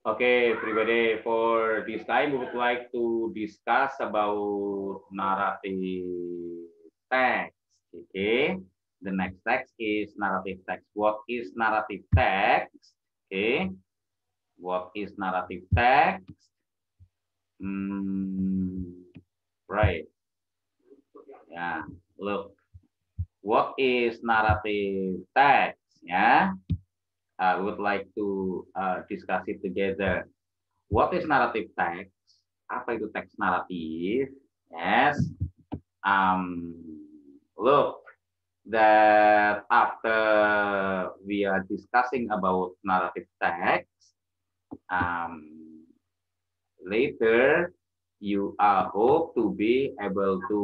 Okay, everybody, for this time, we would like to discuss about narrative text. Okay, the next text is narrative text. What is narrative text? Okay, what is narrative text? Right. Yeah, look. What is narrative text? Yeah, I would like to discuss it together. What is narrative text? Apa itu teks naratif? Yes. Um, Look, that after we are discussing about narrative text, um, later you are hope to be able to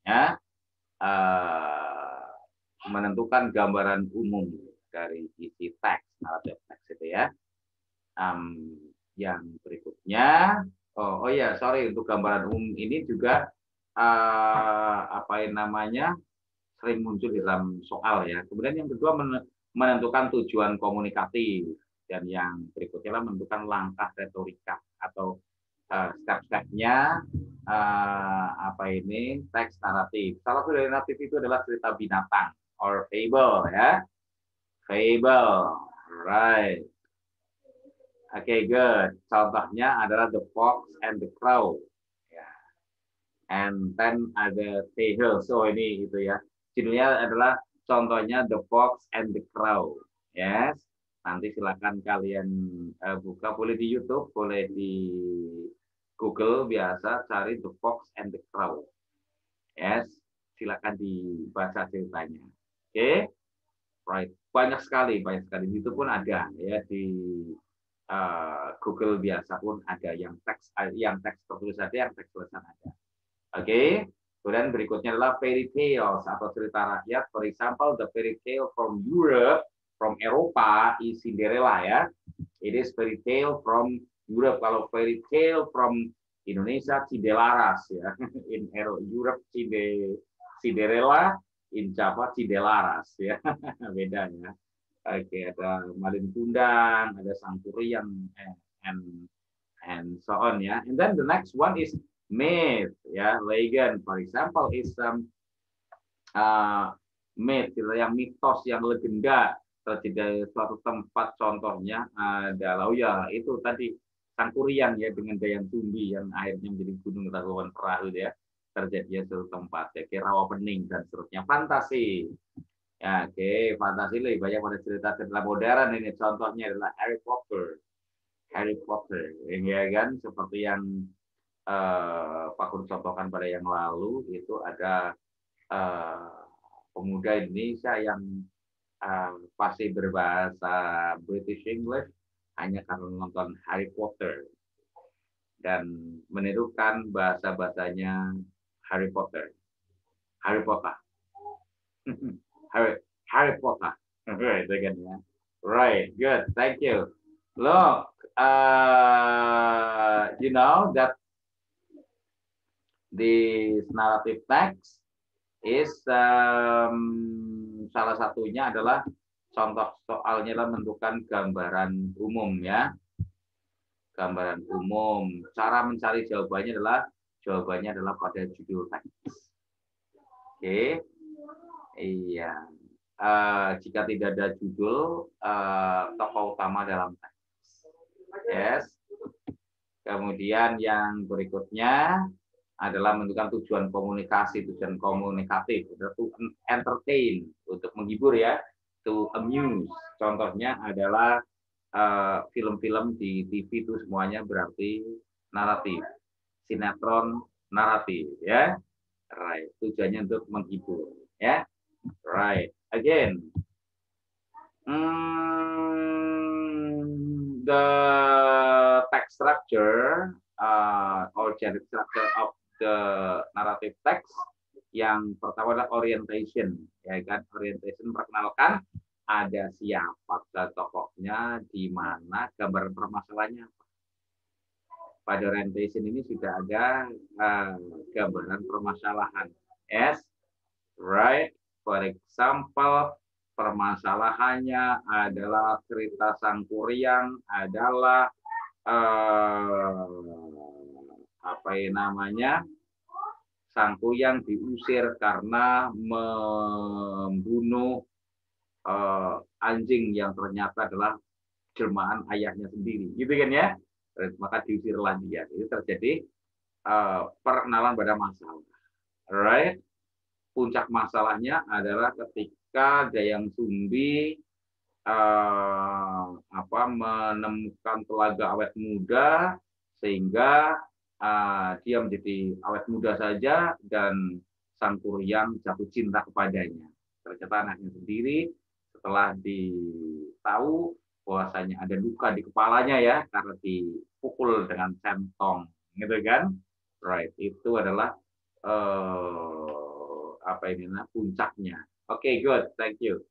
ya, uh, menentukan gambaran umum dari isi teks narrative text itu ya. Yang berikutnya, ya sorry, untuk gambaran umum ini juga apa yang namanya sering muncul di dalam soal ya. Kemudian yang kedua menentukan tujuan komunikatif, dan yang berikutnya menentukan langkah retorika atau step-stepnya apa ini teks naratif. Salah satu dari naratif itu adalah cerita binatang or fable ya, fable, right? Oke, good. Contohnya adalah The Fox and the Crow. Ya. And then ada Tale. So ini itu ya. Judulnya adalah contohnya The Fox and the Crow. Yes. Nanti silakan kalian buka, boleh di YouTube, boleh di Google, biasa cari The Fox and the Crow. Yes. Silakan dibaca ceritanya. Oke. Right. Banyak sekali. Itu pun ada ya di Google biasa pun ada yang teks tertulis ada, yang teks tulisan ada. Oke. Kemudian berikutnya adalah fairy tales atau cerita rakyat. For example, the fairy tale from Europe, from Eropa is Cinderella ya. It is fairy tale from Europe. Kalau fairy tale from Indonesia Cidelaras ya. In Europe Cinderella, in Java Cidelaras ya. Bedanya. Oke, ada Malin Kundang, ada Sangkuriang, and so on ya. And then the next one is myth ya, legend. For example, is myth, yang mitos, yang legenda terjadi di suatu tempat. Contohnya adalah ya itu tadi Sangkuriang ya, dengan Dayang Sumbi yang akhirnya menjadi gunung Rawan Perahu ya, terjadi di suatu tempat ya, kayak Rawa Pening dan seterusnya. Fantasi. Ya, oke, fantasi lebih banyak pada cerita-cerita modern ini. Contohnya adalah Harry Potter. Harry Potter, ya kan? Seperti yang Pak Kun contohkan pada yang lalu, itu ada pemuda Indonesia yang pasti berbahasa British English hanya karena nonton Harry Potter dan menirukan bahasa-bahasanya Harry Potter. Harry Potter. Harry Potter. Right, again, yeah. Right, good. Thank you. Look, you know that this narrative text is salah satunya adalah contoh soalnya adalah menentukan gambaran umum ya. Gambaran umum. Cara mencari jawabannya adalah pada judul teks. Oke. Iya. Jika tidak ada judul tokoh utama dalam teks. Yes. Kemudian yang berikutnya adalah menentukan tujuan komunikasi, tujuan komunikatif, to entertain, untuk menghibur ya, to amuse. Contohnya adalah film-film di TV itu semuanya berarti naratif. Sinetron naratif ya. Right. Tujuannya untuk menghibur ya. Right. Again, the text structure or generic structure of the narrative text. Yang pertama adalah orientation, ya kan? Orientation perkenalkan ada siapa tokohnya, di mana, gambaran permasalahannya. Pada orientation ini sudah ada gambaran permasalahan. Yes, right. For example, permasalahannya adalah cerita Sang Kuryang adalah apa namanya, Sang Kuryang diusir karena membunuh anjing yang ternyata adalah jelmaan ayahnya sendiri, gitu kan ya. Maka diusirlah dia. Itu terjadi perkenalan pada masalah. Alright. Puncak masalahnya adalah ketika Dayang Sumbi menemukan telaga awet muda, sehingga dia menjadi awet muda saja dan Sang Kuryang jatuh cinta kepadanya. Ternyata anaknya sendiri setelah ditahu bahwasanya ada luka di kepalanya ya karena dipukul dengan centong, gitu kan? Right, itu adalah puncaknya. Oke, good, thank you.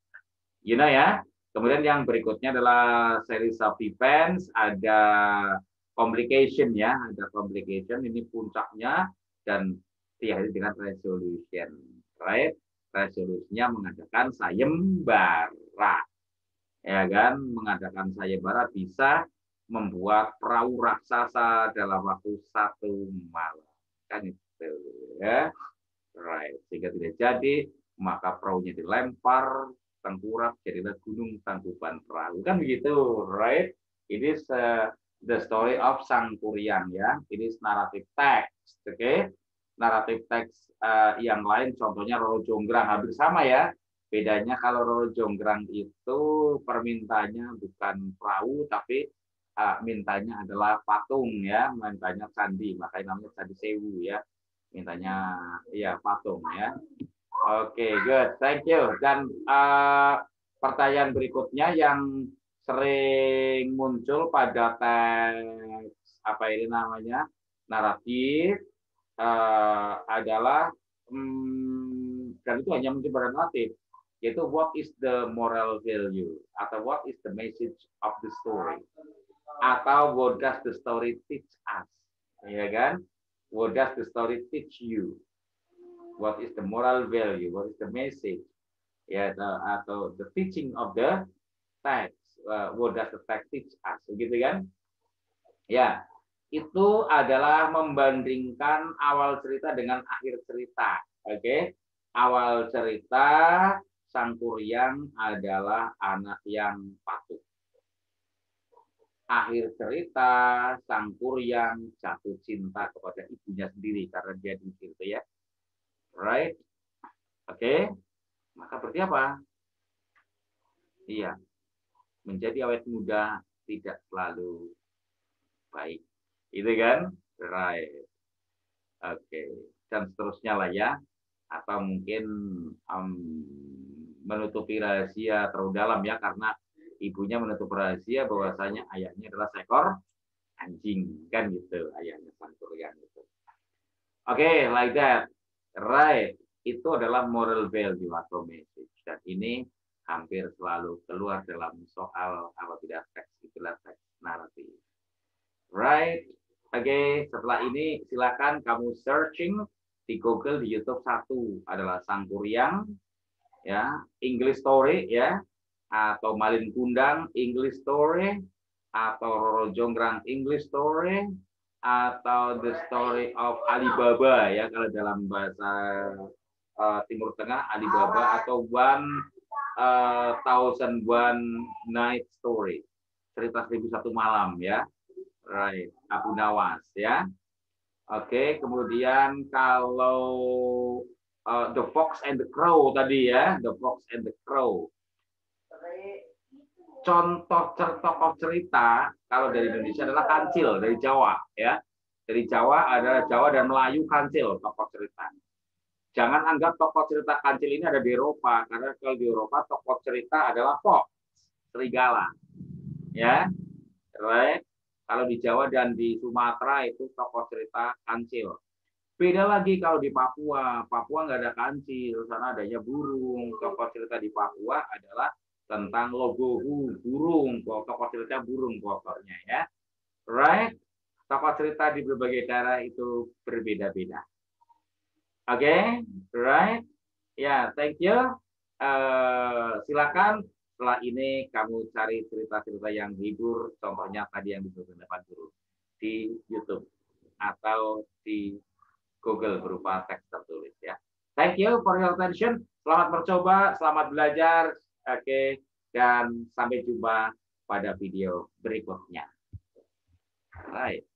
Ya. Kemudian yang berikutnya adalah series of events, ada complication ya, ada complication, ini puncaknya, dan diakhiri dengan resolution, right? Resolusinya mengadakan sayembara, ya kan? Mengadakan sayembara bisa membuat perahu raksasa dalam waktu 1 malam, kan itu ya, right? Sehingga tidak jadi, maka perahunya dilempar tengkurap, jadilah gunung tangkuban perahu, kan begitu, right? It is the story of Sang Kuryang ya. It is narrative text, oke? Okay? Narrative text yang lain, contohnya Roro Jonggrang, hampir sama ya. Bedanya kalau Roro Jonggrang itu permintaannya bukan perahu, tapi mintanya adalah patung ya, mintanya candi, makanya namanya Candi Sewu ya. Mintanya ya patung ya. Oke, good, thank you. Dan pertanyaan berikutnya yang sering muncul pada teks naratif adalah dan itu hanya muncul pada naratif, yaitu what is the moral value atau what is the message of the story atau what does the story teach us, ya kan? What does the story teach you? What is the moral value? What is the message? Ya, atau the teaching of the text. What does the text teach us? Begitu kan? Ya, itu adalah membandingkan awal cerita dengan akhir cerita. Oke, awal cerita Sang Kuryang adalah anak yang patuh. Akhir cerita Sang Kuryang jatuh cinta kepada ibunya sendiri karena dia diusir, ya. Right? Oke. Maka berarti apa? Iya. Menjadi awet muda tidak selalu baik. Itu kan? Right. Oke. Dan seterusnya lah ya. Atau mungkin menutupi rahasia terlalu dalam ya, karena ibunya menutup rahasia bahwasanya ayahnya adalah seekor anjing, kan gitu, ayahnya Sang Kuryang gitu. Oke, like that. Right. Itu adalah moral value atau message. Dan ini hampir selalu keluar dalam soal apabila teks itulah teks naratif. Right. Oke, setelah ini silakan kamu searching di Google, di YouTube. Satu adalah Sang Kuryang, ya, English story, ya, atau Malin Kundang English story, atau Roro Jonggrang English story, atau The Story of Alibaba ya kalau dalam bahasa Timur Tengah, Alibaba, atau 1001 Night Story, cerita 1001 malam ya, right, Abu Nawas ya. Oke, kemudian kalau The Fox and the Crow tadi ya, The Fox and the Crow. Contoh tokoh cerita kalau dari Indonesia adalah Kancil dari Jawa ya. Dari Jawa adalah Jawa dan Melayu, Kancil tokoh cerita. Jangan anggap tokoh cerita Kancil ini ada di Eropa, karena kalau di Eropa tokoh cerita adalah fox, serigala. Ya. Right? Kalau di Jawa dan di Sumatera itu tokoh cerita Kancil. Beda lagi kalau di Papua. Papua nggak ada kancil, sana adanya burung. Tokoh cerita di Papua adalah tentang logohu, burung, tokoh cerita burung pokoknya ya. Right? Tokoh cerita di berbagai daerah itu berbeda-beda. Oke, right? Ya, thank you. silakan setelah ini kamu cari cerita-cerita yang hibur, contohnya tadi yang disebut depan guru di YouTube atau di Google berupa teks tertulis ya. Thank you for your attention. Selamat mencoba, selamat belajar. Oke, dan sampai jumpa pada video berikutnya. Right.